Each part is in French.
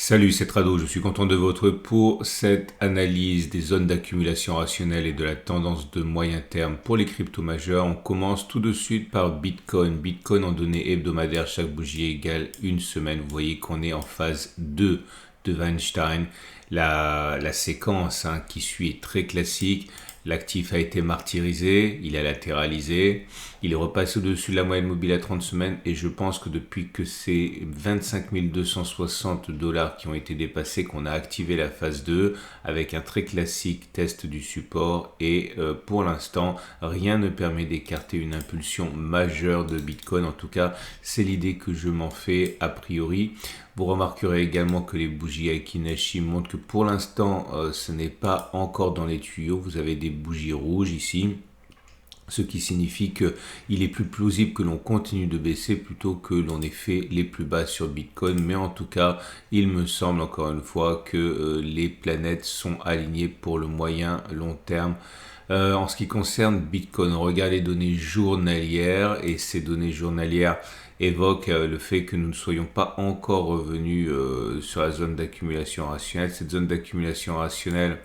Salut, c'est Trado, je suis content de votre pour cette analyse des zones d'accumulation rationnelle et de la tendance de moyen terme pour les cryptos majeurs. On commence tout de suite par Bitcoin. Bitcoin en données hebdomadaires, chaque bougie égale une semaine. Vous voyez qu'on est en phase 2 de Weinstein. La séquence qui suit est très classique. L'actif a été martyrisé, il a latéralisé, il est repassé au-dessus de la moyenne mobile à 30 semaines et je pense que depuis que c'est 25 260 $ qui ont été dépassés qu'on a activé la phase 2 avec un très classique test du support et pour l'instant rien ne permet d'écarter une impulsion majeure de Bitcoin. En tout cas, c'est l'idée que je m'en fais a priori. Vous remarquerez également que les bougies Aiki Nashi montrent que pour l'instant, ce n'est pas encore dans les tuyaux. Vous avez des bougies rouges ici, ce qui signifie qu'il est plus plausible que l'on continue de baisser plutôt que l'on ait fait les plus bas sur Bitcoin. Mais en tout cas, il me semble encore une fois que les planètes sont alignées pour le moyen long terme. En ce qui concerne Bitcoin, on regarde les données journalières et ces données journalières évoquent le fait que nous ne soyons pas encore revenus sur la zone d'accumulation rationnelle. Cette zone d'accumulation rationnelle,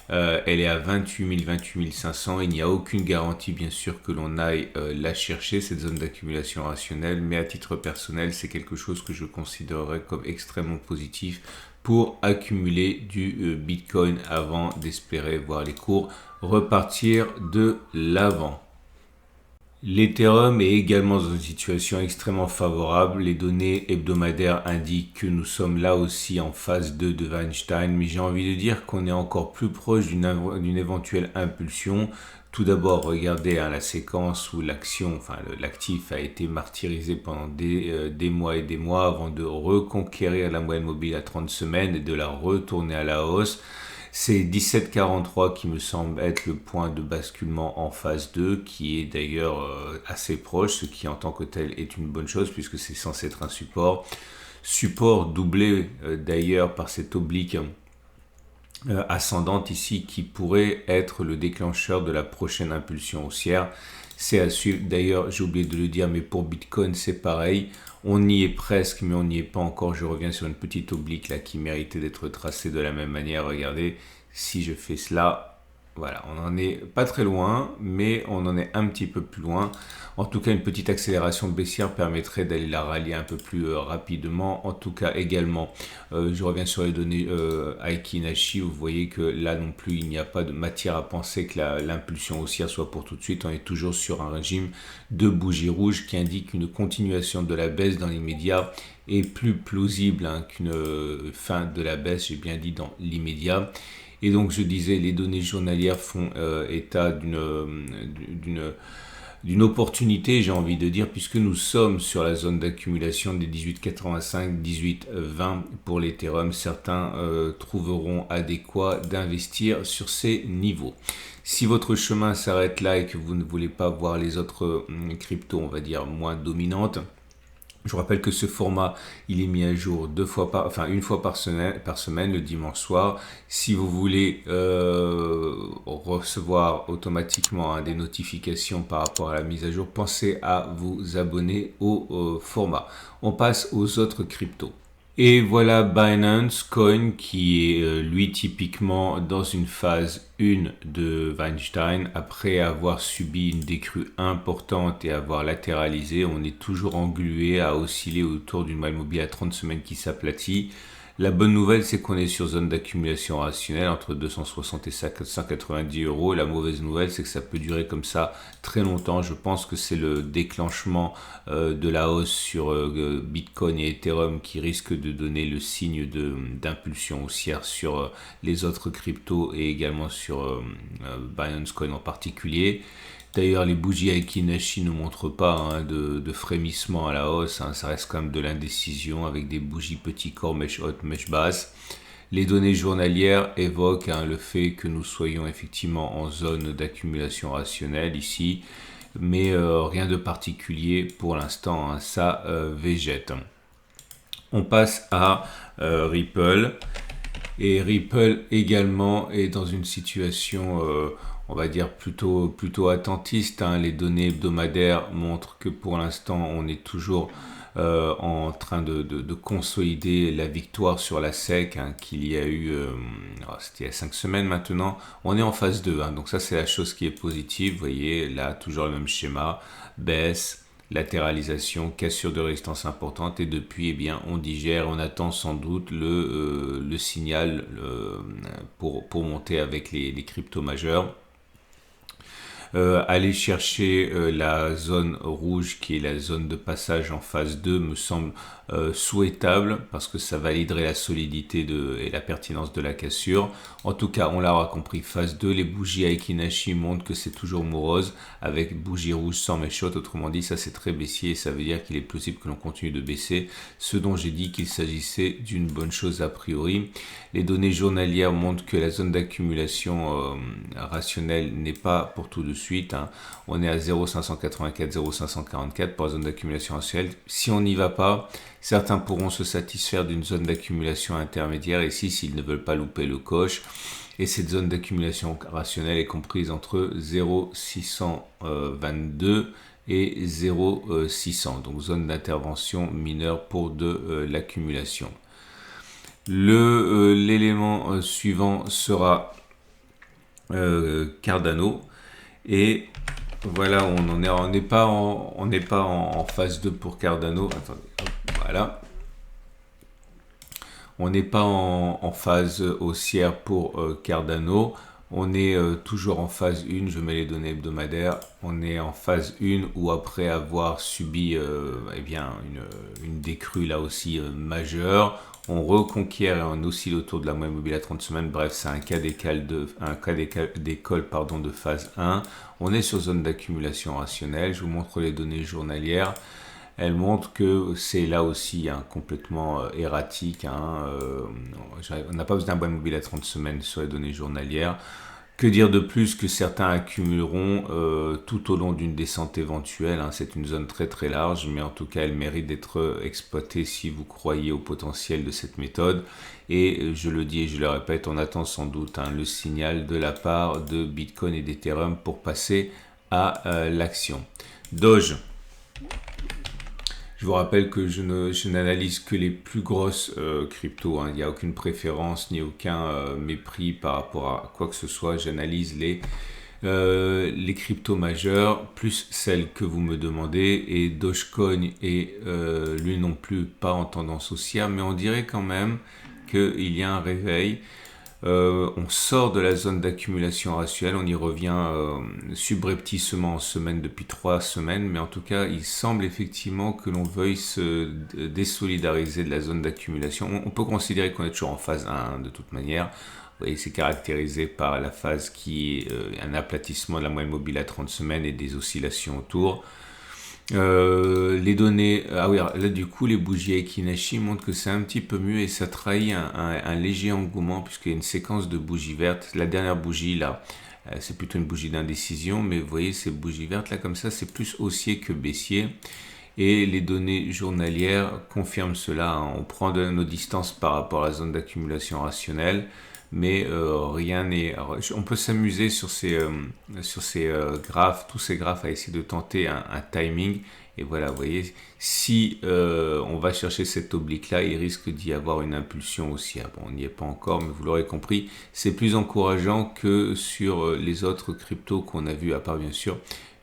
elle est à 28 500. Il n'y a aucune garantie, bien sûr, que l'on aille la chercher, cette zone d'accumulation rationnelle. Mais à titre personnel, c'est quelque chose que je considérerais comme extrêmement positif pour accumuler du Bitcoin avant d'espérer voir les cours repartir de l'avant. L'Ethereum est également dans une situation extrêmement favorable. Les données hebdomadaires indiquent que nous sommes là aussi en phase 2 de Weinstein, mais j'ai envie de dire qu'on est encore plus proche d'une éventuelle impulsion. Tout d'abord, regardez la séquence où l'actif a été martyrisé pendant des mois et des mois avant de reconquérir la moyenne mobile à 30 semaines et de la retourner à la hausse. C'est 17,43 qui me semble être le point de basculement en phase 2, qui est d'ailleurs assez proche, ce qui en tant que tel est une bonne chose puisque c'est censé être un support. Support doublé d'ailleurs par cette oblique ascendante ici qui pourrait être le déclencheur de la prochaine impulsion haussière. C'est à suivre. D'ailleurs, j'ai oublié de le dire, mais pour Bitcoin, c'est pareil. On y est presque, mais on n'y est pas encore. Je reviens sur une petite oblique là qui méritait d'être tracée de la même manière. Regardez, si je fais cela, voilà, on n'en est pas très loin, mais on en est un petit peu plus loin. En tout cas, une petite accélération baissière permettrait d'aller la rallier un peu plus rapidement. En tout cas, également, je reviens sur les données Aiki Nashi. Vous voyez que là non plus, il n'y a pas de matière à penser que l'impulsion haussière soit pour tout de suite. On est toujours sur un régime de bougies rouges qui indique une continuation de la baisse dans l'immédiat est plus plausible qu'une fin de la baisse, j'ai bien dit dans l'immédiat. Et donc je disais, les données journalières font état d'une opportunité, j'ai envie de dire, puisque nous sommes sur la zone d'accumulation des 18,85, 18,20 pour l'Ethereum. Certains trouveront adéquat d'investir sur ces niveaux. Si votre chemin s'arrête là et que vous ne voulez pas voir les autres cryptos, on va dire, moins dominantes, je vous rappelle que ce format, il est mis à jour une fois par semaine, le dimanche soir. Si vous voulez recevoir automatiquement des notifications par rapport à la mise à jour, pensez à vous abonner au format. On passe aux autres cryptos. Et voilà Binance Coin qui est lui typiquement dans une phase 1 de Weinstein. Après avoir subi une décrue importante et avoir latéralisé, on est toujours englué à osciller autour d'une moyenne mobile à 30 semaines qui s'aplatit. La bonne nouvelle, c'est qu'on est sur zone d'accumulation rationnelle entre 260 et 190 euros. La mauvaise nouvelle, c'est que ça peut durer comme ça très longtemps. Je pense que c'est le déclenchement de la hausse sur Bitcoin et Ethereum qui risque de donner le signe d'impulsion haussière sur les autres cryptos et également sur Binance Coin en particulier. D'ailleurs, les bougies Aiki Nashi ne montrent pas de frémissement à la hausse. Ça reste quand même de l'indécision avec des bougies petit corps, mèche haute, mèche basse. Les données journalières évoquent le fait que nous soyons effectivement en zone d'accumulation rationnelle ici. Mais rien de particulier pour l'instant. Ça végète. On passe à Ripple. Et Ripple également est dans une situation... on va dire plutôt attentiste. Les données hebdomadaires montrent que pour l'instant, on est toujours en train de consolider la victoire sur la SEC qu'il y a eu, c'était il y a 5 semaines maintenant. On est en phase 2, donc ça c'est la chose qui est positive. Vous voyez là toujours le même schéma, baisse, latéralisation, cassure de résistance importante, et depuis, eh bien, on digère, on attend sans doute le signal pour monter avec les cryptos majeurs. Aller chercher la zone rouge qui est la zone de passage en phase 2 me semble souhaitable, parce que ça validerait la solidité et la pertinence de la cassure. En tout cas, on l'aura compris, phase 2, les bougies Aiki-Nashi montrent que c'est toujours morose avec bougie rouge sans mèche haute. Autrement dit, ça c'est très baissier et ça veut dire qu'il est possible que l'on continue de baisser, ce dont j'ai dit qu'il s'agissait d'une bonne chose a priori. Les données journalières montrent que la zone d'accumulation rationnelle n'est pas pour tout de suite. On est à 0,584, 0,544 pour la zone d'accumulation rationnelle. Si on n'y va pas, certains pourront se satisfaire d'une zone d'accumulation intermédiaire ici s'ils ne veulent pas louper le coche. Et cette zone d'accumulation rationnelle est comprise entre 0,622 et 0,600. Donc zone d'intervention mineure pour de l'accumulation. L'élément suivant sera Cardano. Et voilà, on n'est pas en phase 2 pour Cardano. Attendez, hop, voilà. On n'est pas en phase haussière pour Cardano. On est toujours en phase 1, je mets les données hebdomadaires. On est en phase 1 où après avoir subi eh bien, une décrue là aussi majeure, on reconquiert et on oscille autour de la moyenne mobile à 30 semaines. Bref, c'est un cas d'école de phase 1. On est sur zone d'accumulation rationnelle. Je vous montre les données journalières. Elles montrent que c'est là aussi complètement erratique. On n'a pas besoin d'un moyenne mobile à 30 semaines sur les données journalières. Que dire de plus que certains accumuleront tout au long d'une descente éventuelle. C'est une zone très très large, mais en tout cas elle mérite d'être exploitée si vous croyez au potentiel de cette méthode. Et je le dis et je le répète, on attend sans doute le signal de la part de Bitcoin et d'Ethereum pour passer à l'action. Doge. Je vous rappelle que je n'analyse que les plus grosses cryptos. Il n'y a aucune préférence ni aucun mépris par rapport à quoi que ce soit. J'analyse les cryptos majeures, plus celles que vous me demandez. Et Dogecoin est lui non plus pas en tendance haussière, mais on dirait quand même qu'il y a un réveil. On sort de la zone d'accumulation rationnelle, on y revient subrepticement en semaine depuis 3 semaines, mais en tout cas il semble effectivement que l'on veuille se désolidariser de la zone d'accumulation. On peut considérer qu'on est toujours en phase 1 de toute manière. Vous voyez, c'est caractérisé par la phase qui est un aplatissement de la moyenne mobile à 30 semaines et des oscillations autour. Les données, oui, là du coup les bougies Aiki-Nashi montrent que c'est un petit peu mieux et ça trahit un léger engouement puisqu'il y a une séquence de bougies vertes. La dernière bougie là, c'est plutôt une bougie d'indécision, mais vous voyez ces bougies vertes là comme ça, c'est plus haussier que baissier. Et les données journalières confirment cela. On prend de nos distances par rapport à la zone d'accumulation rationnelle. Mais rien n'est. On peut s'amuser sur ces graphes, tous ces graphes, à essayer de tenter un timing. Et voilà, vous voyez, si on va chercher cet oblique-là, il risque d'y avoir une impulsion haussière. Bon, on n'y est pas encore, mais vous l'aurez compris, c'est plus encourageant que sur les autres cryptos qu'on a vus, à part bien sûr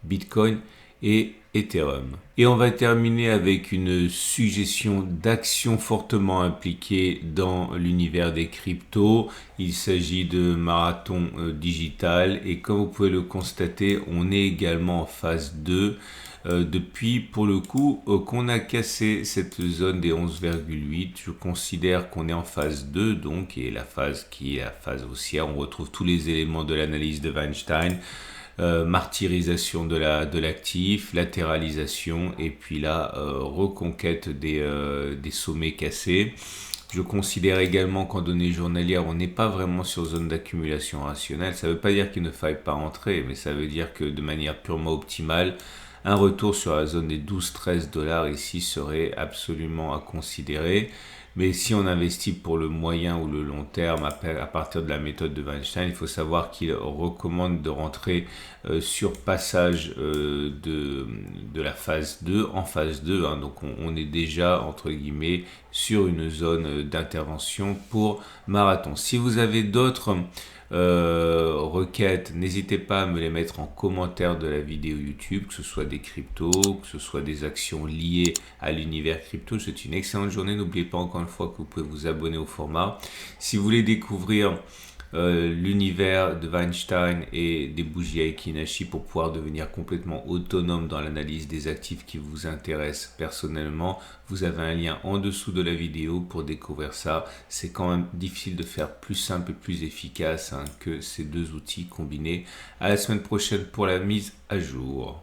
Bitcoin et Ethereum. Et on va terminer avec une suggestion d'action fortement impliquée dans l'univers des cryptos. Il s'agit de Marathon Digital et comme vous pouvez le constater, on est également en phase 2. Depuis pour le coup qu'on a cassé cette zone des 11,8, je considère qu'on est en phase 2 donc, et la phase qui est la phase haussière. On retrouve tous les éléments de l'analyse de Weinstein. Martyrisation de l'actif, latéralisation et puis la reconquête des sommets cassés. Je considère également qu'en données journalières, on n'est pas vraiment sur zone d'accumulation rationnelle. Ça ne veut pas dire qu'il ne faille pas entrer, mais ça veut dire que de manière purement optimale, un retour sur la zone des 12-13 $ ici serait absolument à considérer. Mais si on investit pour le moyen ou le long terme, à partir de la méthode de Weinstein, il faut savoir qu'il recommande de rentrer sur passage de la phase 2 en phase 2. Hein. Donc on est déjà, entre guillemets, sur une zone d'intervention pour marathon. Si vous avez d'autres requêtes, n'hésitez pas à me les mettre en commentaire de la vidéo YouTube, que ce soit des cryptos, que ce soit des actions liées à l'univers crypto. C'est une excellente journée. N'oubliez pas encore une fois que vous pouvez vous abonner au format. Si vous voulez découvrir l'univers de Weinstein et des bougies Aiki-Nashi pour pouvoir devenir complètement autonome dans l'analyse des actifs qui vous intéressent personnellement, vous avez un lien en dessous de la vidéo pour découvrir ça. C'est quand même difficile de faire plus simple et plus efficace que ces deux outils combinés. À la semaine prochaine pour la mise à jour.